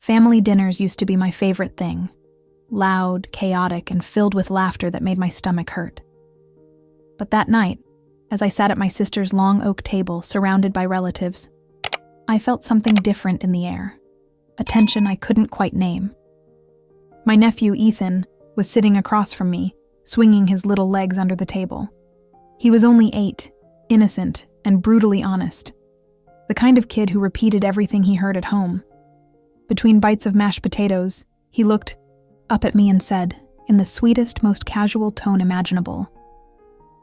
Family dinners used to be my favorite thing. Loud, chaotic, and filled with laughter that made my stomach hurt. But that night, as I sat at my sister's long oak table surrounded by relatives, I felt something different in the air, a tension I couldn't quite name. My nephew, Ethan, was sitting across from me, swinging his little legs under the table. He was only 8, innocent, and brutally honest. The kind of kid who repeated everything he heard at home. Between bites of mashed potatoes, he looked up at me and said, in the sweetest, most casual tone imaginable,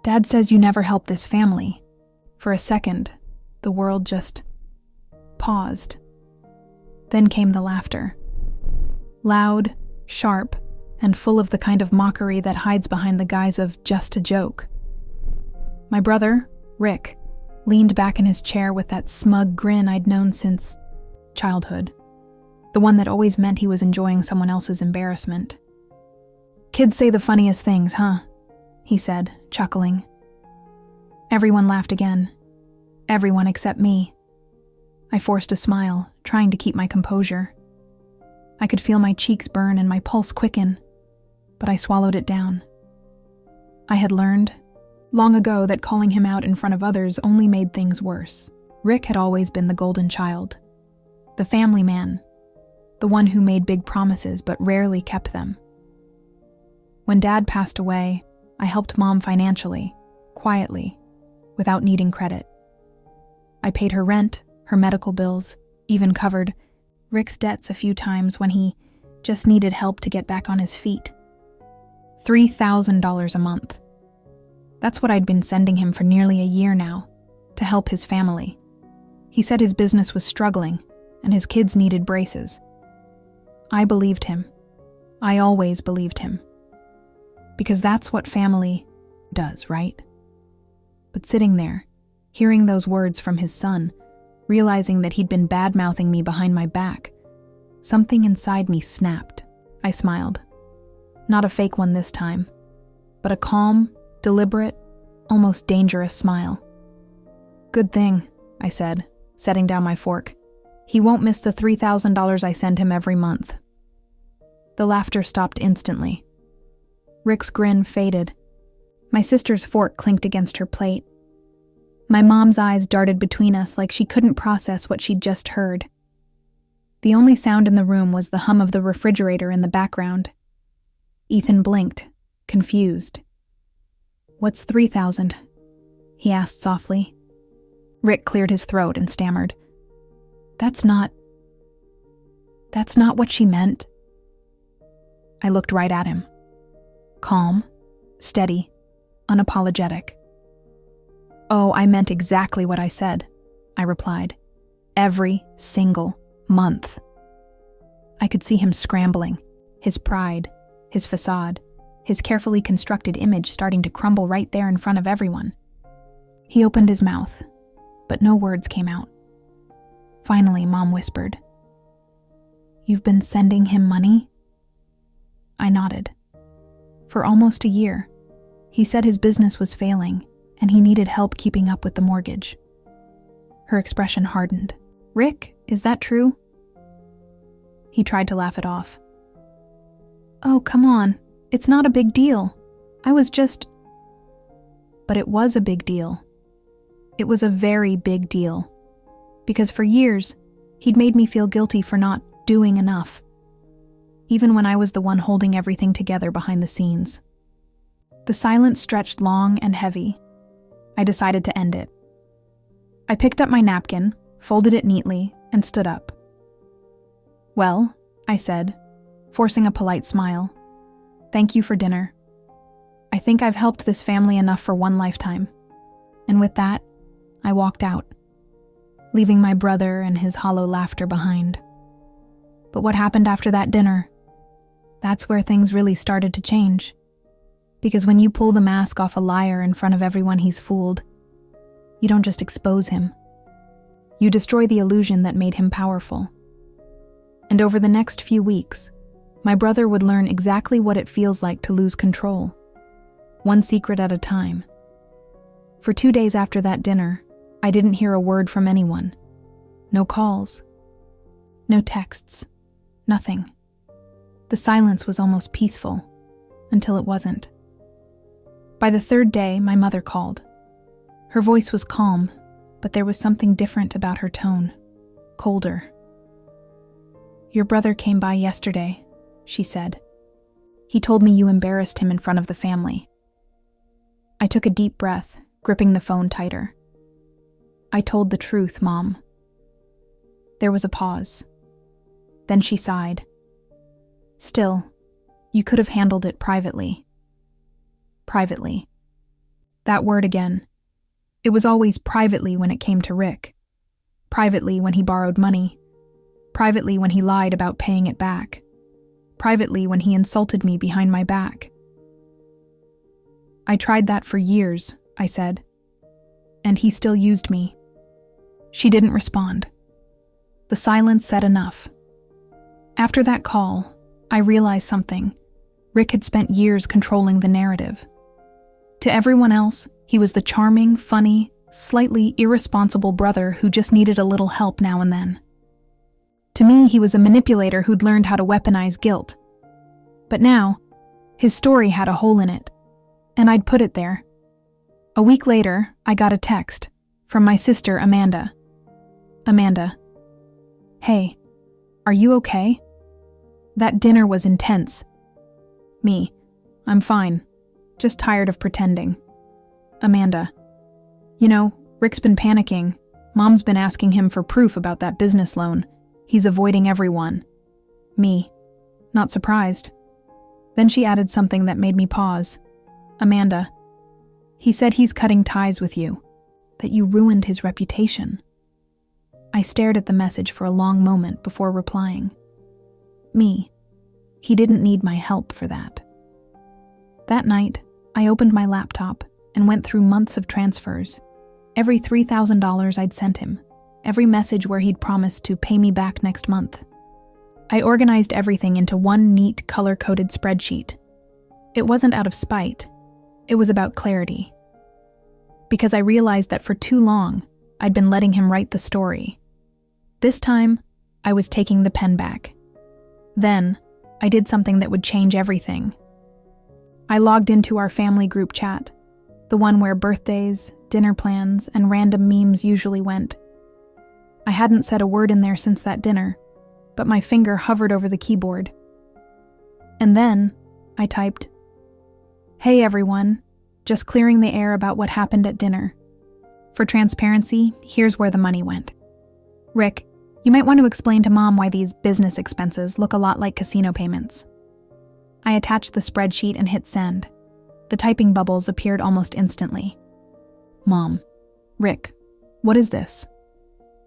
"Dad says you never help this family." For a second, the world just paused. Then came the laughter. Loud, sharp, and full of the kind of mockery that hides behind the guise of just a joke. My brother, Rick, leaned back in his chair with that smug grin I'd known since childhood. The one that always meant he was enjoying someone else's embarrassment. "Kids say the funniest things, huh?" he said, chuckling. Everyone laughed again. Everyone except me. I forced a smile, trying to keep my composure. I could feel my cheeks burn and my pulse quicken, but I swallowed it down. I had learned, long ago, that calling him out in front of others only made things worse. Rick had always been the golden child, the family man, the one who made big promises but rarely kept them. When Dad passed away, I helped Mom financially, quietly, without needing credit. I paid her rent, her medical bills, even covered Rick's debts a few times when he just needed help to get back on his feet. $3,000 a month. That's what I'd been sending him for nearly a year now, to help his family. He said his business was struggling, and his kids needed braces. I believed him. I always believed him. Because that's what family does, right? But sitting there, hearing those words from his son, realizing that he'd been bad-mouthing me behind my back, something inside me snapped. I smiled. Not a fake one this time, but a calm, deliberate, almost dangerous smile. "Good thing," I said, setting down my fork. "He won't miss the $3,000 I send him every month." The laughter stopped instantly. Rick's grin faded. My sister's fork clinked against her plate. My mom's eyes darted between us like she couldn't process what she'd just heard. The only sound in the room was the hum of the refrigerator in the background. Ethan blinked, confused. "What's 3,000? He asked softly. Rick cleared his throat and stammered, That's not what she meant." I looked right at him. Calm, steady, unapologetic. "Oh, I meant exactly what I said," I replied. "Every single month." I could see him scrambling, his pride, his facade, his carefully constructed image starting to crumble right there in front of everyone. He opened his mouth, but no words came out. Finally, Mom whispered, "You've been sending him money?" I nodded. For almost a year, he said his business was failing and he needed help keeping up with the mortgage. Her expression hardened. "Rick, is that true?" He tried to laugh it off. "Oh, come on. It's not a big deal. I was just..." But it was a big deal. It was a very big deal. Because for years, he'd made me feel guilty for not doing enough, even when I was the one holding everything together behind the scenes. The silence stretched long and heavy. I decided to end it. I picked up my napkin, folded it neatly, and stood up. "Well," I said, forcing a polite smile, "thank you for dinner. I think I've helped this family enough for one lifetime." And with that, I walked out, leaving my brother and his hollow laughter behind. But what happened after that dinner? That's where things really started to change. Because when you pull the mask off a liar in front of everyone he's fooled, you don't just expose him. You destroy the illusion that made him powerful. And over the next few weeks, my brother would learn exactly what it feels like to lose control, one secret at a time. For 2 days after that dinner, I didn't hear a word from anyone. No calls. No texts. Nothing. The silence was almost peaceful, until it wasn't. By the third day, my mother called. Her voice was calm, but there was something different about her tone, colder. "Your brother came by yesterday," she said. "He told me you embarrassed him in front of the family." I took a deep breath, gripping the phone tighter. "I told the truth, Mom." There was a pause. Then she sighed. "Still, you could have handled it privately." Privately. That word again. It was always privately when it came to Rick. Privately when he borrowed money. Privately when he lied about paying it back. Privately when he insulted me behind my back. "I tried that for years," I said. "And he still used me." She didn't respond. The silence said enough. After that call, I realized something. Rick had spent years controlling the narrative. To everyone else, he was the charming, funny, slightly irresponsible brother who just needed a little help now and then. To me, he was a manipulator who'd learned how to weaponize guilt. But now, his story had a hole in it, and I'd put it there. A week later, I got a text from my sister, Amanda. "Amanda, hey, are you okay? That dinner was intense." Me, "I'm fine, just tired of pretending." Amanda, "You know, Rick's been panicking. Mom's been asking him for proof about that business loan. He's avoiding everyone." Me, "Not surprised." Then she added something that made me pause. "Amanda, he said he's cutting ties with you, that you ruined his reputation." I stared at the message for a long moment before replying. Me, "He didn't need my help for that." That night, I opened my laptop and went through months of transfers, every $3,000 I'd sent him, every message where he'd promised to pay me back next month. I organized everything into one neat, color-coded spreadsheet. It wasn't out of spite. It was about clarity. Because I realized that for too long, I'd been letting him write the story. This time, I was taking the pen back. Then, I did something that would change everything. I logged into our family group chat, the one where birthdays, dinner plans, and random memes usually went. I hadn't said a word in there since that dinner, but my finger hovered over the keyboard. And then, I typed, "Hey everyone, just clearing the air about what happened at dinner. For transparency, here's where the money went. Rick, you might want to explain to Mom why these business expenses look a lot like casino payments." I attached the spreadsheet and hit send. The typing bubbles appeared almost instantly. Mom, "Rick, what is this?"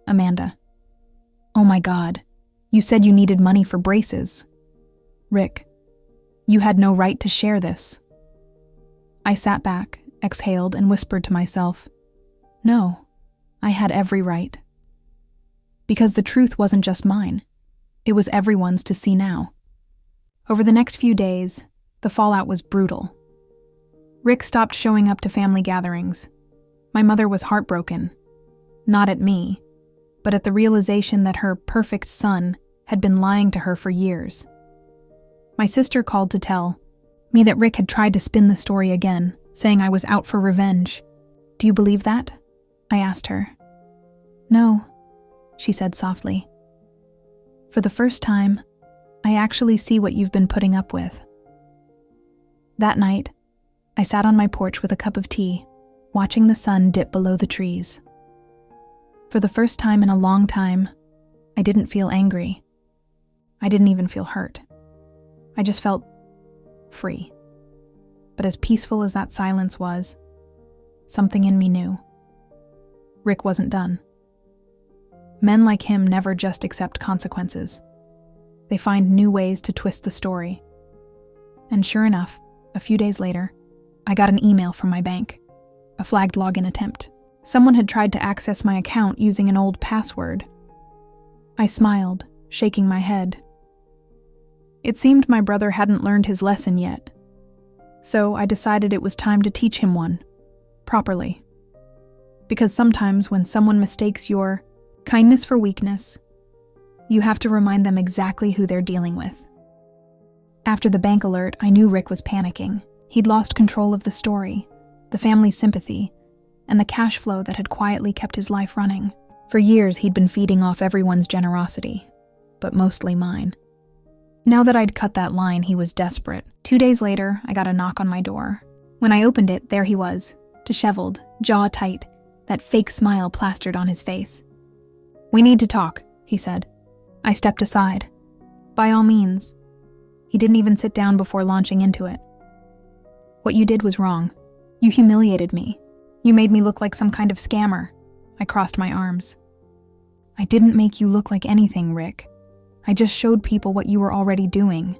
Amanda, "Oh my God, you said you needed money for braces." Rick, "You had no right to share this." I sat back, exhaled, and whispered to myself, "No, I had every right." Because the truth wasn't just mine. It was everyone's to see now. Over the next few days, the fallout was brutal. Rick stopped showing up to family gatherings. My mother was heartbroken. Not at me, but at the realization that her perfect son had been lying to her for years. My sister called to tell me that Rick had tried to spin the story again, saying I was out for revenge. "Do you believe that?" I asked her. "No," she said softly. "For the first time, I actually see what you've been putting up with." That night, I sat on my porch with a cup of tea, watching the sun dip below the trees. For the first time in a long time, I didn't feel angry. I didn't even feel hurt. I just felt free. But as peaceful as that silence was, something in me knew. Rick wasn't done. Men like him never just accept consequences. They find new ways to twist the story. And sure enough, a few days later, I got an email from my bank, a flagged login attempt. Someone had tried to access my account using an old password. I smiled, shaking my head. It seemed my brother hadn't learned his lesson yet, so I decided it was time to teach him one, properly. Because sometimes when someone mistakes your kindness for weakness, You have to remind them exactly who they're dealing with. After the bank alert, I knew Rick was panicking. He'd lost control of the story, the family's sympathy, and the cash flow that had quietly kept his life running. For years, he'd been feeding off everyone's generosity, but mostly mine. Now that I'd cut that line, he was desperate. 2 days later, I got a knock on my door. When I opened it, there he was, disheveled, jaw tight, that fake smile plastered on his face. "We need to talk," he said. I stepped aside. "By all means." He didn't even sit down before launching into it. "What you did was wrong. You humiliated me. You made me look like some kind of scammer." I crossed my arms. "I didn't make you look like anything, Rick. I just showed people what you were already doing."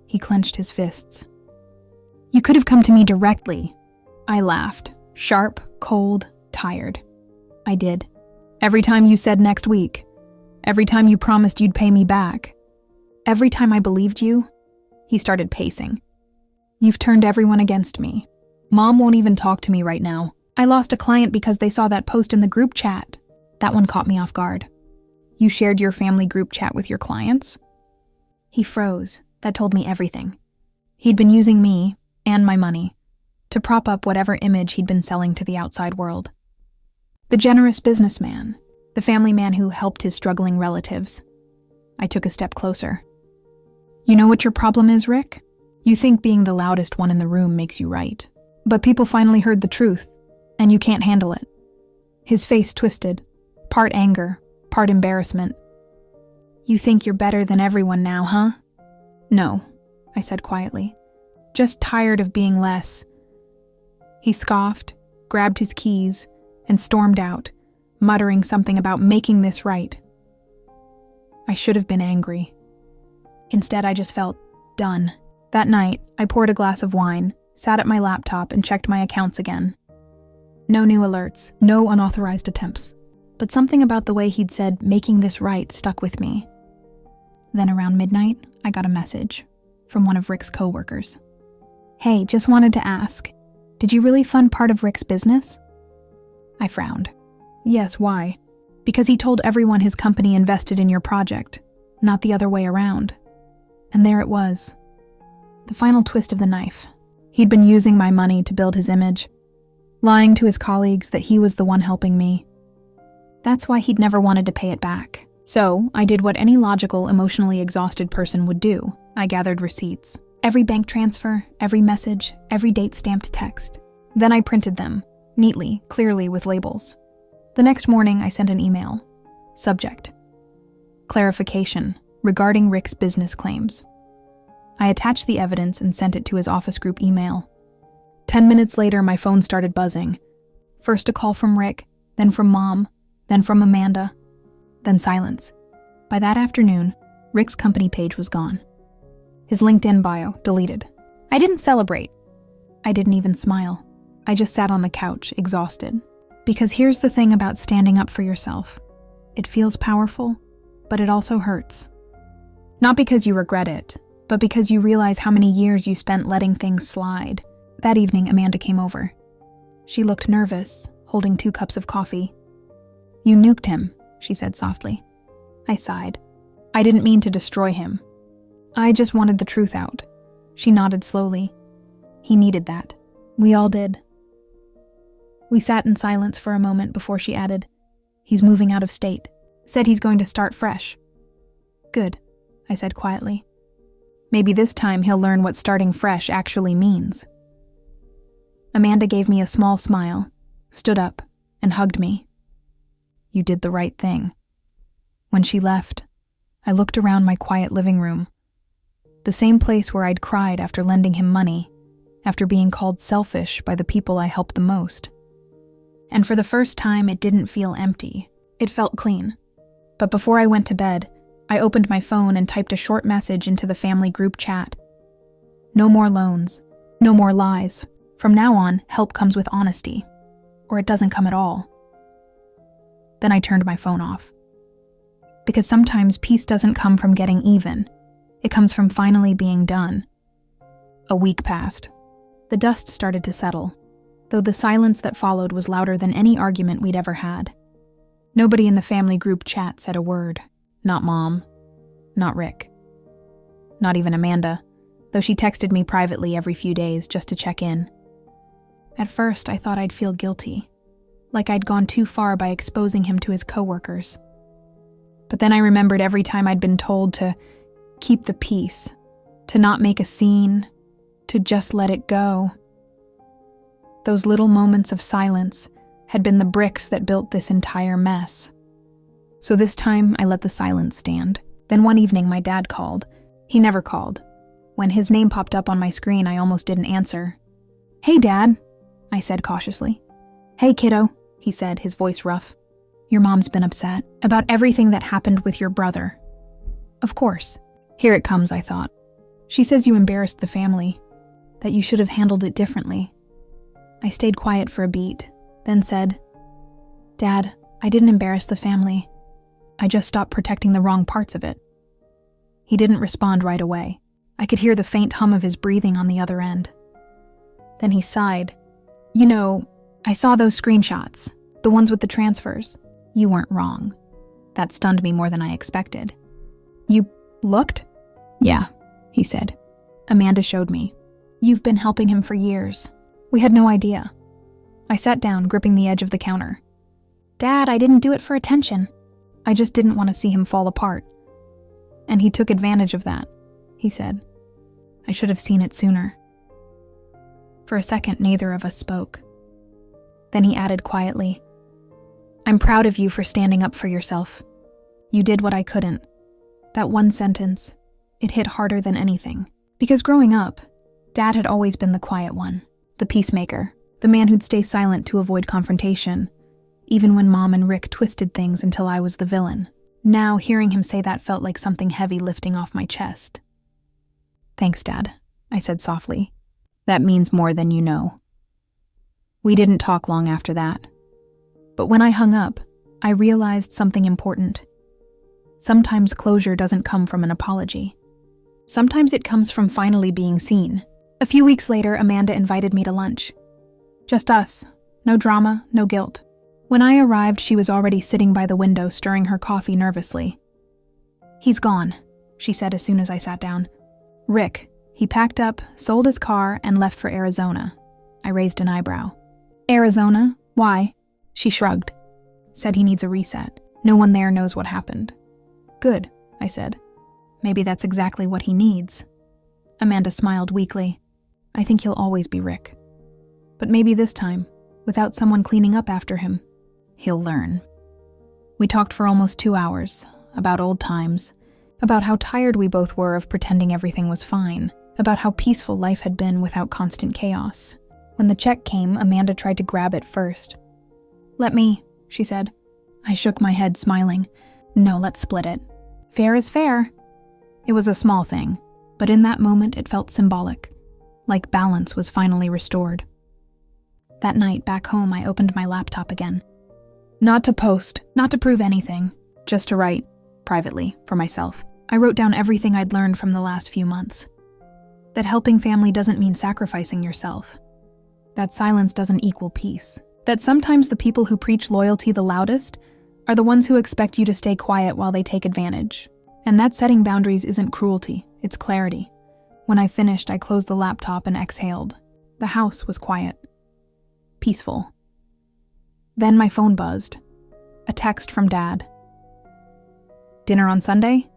He clenched his fists. "You could have come to me directly." I laughed, sharp, cold, tired. "I did. Every time you said next week. Every time you promised you'd pay me back. Every time I believed you." He started pacing. "You've turned everyone against me. Mom won't even talk to me right now. I lost a client because they saw that post in the group chat." That one caught me off guard. "You shared your family group chat with your clients?" He froze. That told me everything. He'd been using me, and my money, to prop up whatever image he'd been selling to the outside world. The generous businessman, the family man who helped his struggling relatives. I took a step closer. "You know what your problem is, Rick? You think being the loudest one in the room makes you right. But people finally heard the truth, and you can't handle it." His face twisted, part anger, part embarrassment. "You think you're better than everyone now, huh?" "No," I said quietly. "Just tired of being less." He scoffed, grabbed his keys, and stormed out, muttering something about making this right. I should have been angry. Instead, I just felt done. That night, I poured a glass of wine, sat at my laptop, and checked my accounts again. No new alerts, no unauthorized attempts. But something about the way he'd said making this right stuck with me. Then around midnight, I got a message from one of Rick's coworkers. "Hey, just wanted to ask, did you really fund part of Rick's business?" I frowned. "Yes, why?" "Because he told everyone his company invested in your project, not the other way around." And there it was. The final twist of the knife. He'd been using my money to build his image, lying to his colleagues that he was the one helping me. That's why he'd never wanted to pay it back. So I did what any logical, emotionally exhausted person would do. I gathered receipts. Every bank transfer, every message, every date-stamped text. Then I printed them, neatly, clearly with labels. The next morning, I sent an email. Subject: clarification regarding Rick's business claims. I attached the evidence and sent it to his office group email. 10 minutes later, my phone started buzzing. First a call from Rick, then from Mom, then from Amanda, then silence. By that afternoon, Rick's company page was gone. His LinkedIn bio deleted. I didn't celebrate. I didn't even smile. I just sat on the couch, exhausted. Because here's the thing about standing up for yourself. It feels powerful, but it also hurts. Not because you regret it, but because you realize how many years you spent letting things slide. That evening, Amanda came over. She looked nervous, holding 2 cups of coffee. "You nuked him," she said softly. I sighed. "I didn't mean to destroy him. I just wanted the truth out." She nodded slowly. "He needed that. We all did." We sat in silence for a moment before she added, "He's moving out of state. Said he's going to start fresh." "Good," I said quietly. "Maybe this time he'll learn what starting fresh actually means." Amanda gave me a small smile, stood up, and hugged me. "You did the right thing." When she left, I looked around my quiet living room, the same place where I'd cried after lending him money, after being called selfish by the people I helped the most. And for the first time, it didn't feel empty. It felt clean. But before I went to bed, I opened my phone and typed a short message into the family group chat. No more loans. No more lies. From now on, help comes with honesty. Or it doesn't come at all. Then I turned my phone off. Because sometimes peace doesn't come from getting even. It comes from finally being done. A week passed. The dust started to settle, though the silence that followed was louder than any argument we'd ever had. Nobody in the family group chat said a word. Not Mom. Not Rick. Not even Amanda, though she texted me privately every few days just to check in. At first, I thought I'd feel guilty, like I'd gone too far by exposing him to his coworkers. But then I remembered every time I'd been told to keep the peace, to not make a scene, to just let it go. Those little moments of silence had been the bricks that built this entire mess. So this time, I let the silence stand. Then one evening, my dad called. He never called. When his name popped up on my screen, I almost didn't answer. "Hey, Dad," I said cautiously. "Hey, kiddo," he said, his voice rough. "Your mom's been upset about everything that happened with your brother." Of course. Here it comes, I thought. She says you embarrassed the family, that you should have handled it differently. I stayed quiet for a beat, then said, "Dad, I didn't embarrass the family. I just stopped protecting the wrong parts of it." He didn't respond right away. I could hear the faint hum of his breathing on the other end. Then he sighed. "You know, I saw those screenshots, the ones with the transfers. You weren't wrong." That stunned me more than I expected. "You looked?" "Yeah," he said. "Amanda showed me. You've been helping him for years. We had no idea." I sat down, gripping the edge of the counter. "Dad, I didn't do it for attention. I just didn't want to see him fall apart. And he took advantage of that," he said. "I should have seen it sooner." For a second, neither of us spoke. Then he added quietly, "I'm proud of you for standing up for yourself. You did what I couldn't." That one sentence, it hit harder than anything. Because growing up, Dad had always been the quiet one, the peacemaker, the man who'd stay silent to avoid confrontation, even when Mom and Rick twisted things until I was the villain. Now, hearing him say that felt like something heavy lifting off my chest. "Thanks, Dad," I said softly. "That means more than you know." We didn't talk long after that. But when I hung up, I realized something important. Sometimes closure doesn't come from an apology. Sometimes it comes from finally being seen. A few weeks later, Amanda invited me to lunch. Just us. No drama, no guilt. When I arrived, she was already sitting by the window, stirring her coffee nervously. "He's gone," she said as soon as I sat down. "Rick. He packed up, sold his car, and left for Arizona." I raised an eyebrow. "Arizona? Why?" She shrugged. "Said he needs a reset. No one there knows what happened." "Good," I said. "Maybe that's exactly what he needs." Amanda smiled weakly. "I think he'll always be Rick. But maybe this time, without someone cleaning up after him, he'll learn." We talked for almost 2 hours, about old times, about how tired we both were of pretending everything was fine, about how peaceful life had been without constant chaos. When the check came, Amanda tried to grab it first. "Let me," she said. I shook my head, smiling. "No, let's split it. Fair is fair." It was a small thing, but in that moment it felt symbolic, like balance was finally restored. That night, back home, I opened my laptop again. Not to post, not to prove anything, just to write, privately, for myself. I wrote down everything I'd learned from the last few months. That helping family doesn't mean sacrificing yourself. That silence doesn't equal peace. That sometimes the people who preach loyalty the loudest are the ones who expect you to stay quiet while they take advantage. And that setting boundaries isn't cruelty, it's clarity. When I finished, I closed the laptop and exhaled. The house was quiet. Peaceful. Then my phone buzzed. A text from Dad. "Dinner on Sunday?"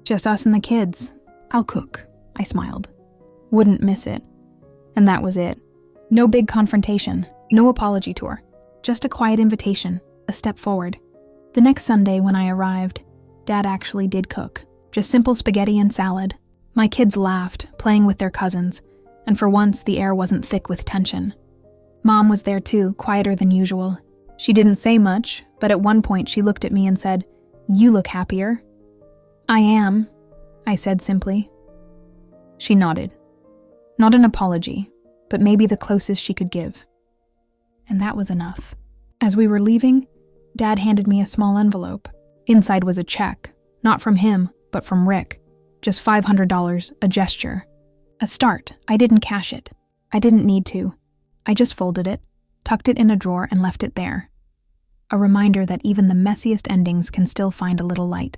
"Just us and the kids. I'll cook," I smiled. Wouldn't miss it. And that was it. No big confrontation, no apology tour. Just a quiet invitation, a step forward. The next Sunday when I arrived, Dad actually did cook. Just simple spaghetti and salad. My kids laughed, playing with their cousins, and for once the air wasn't thick with tension. Mom was there too, quieter than usual. She didn't say much, but at one point she looked at me and said, "You look happier." "I am," I said simply. She nodded. Not an apology, but maybe the closest she could give. And that was enough. As we were leaving, Dad handed me a small envelope. Inside was a check, not from him, but from Rick. Just $500, a gesture. A start. I didn't cash it. I didn't need to. I just folded it, tucked it in a drawer, and left it there. A reminder that even the messiest endings can still find a little light.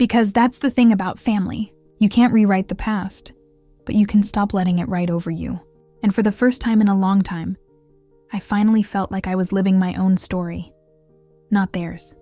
Because that's the thing about family. You can't rewrite the past, but you can stop letting it write over you. And for the first time in a long time, I finally felt like I was living my own story, not theirs.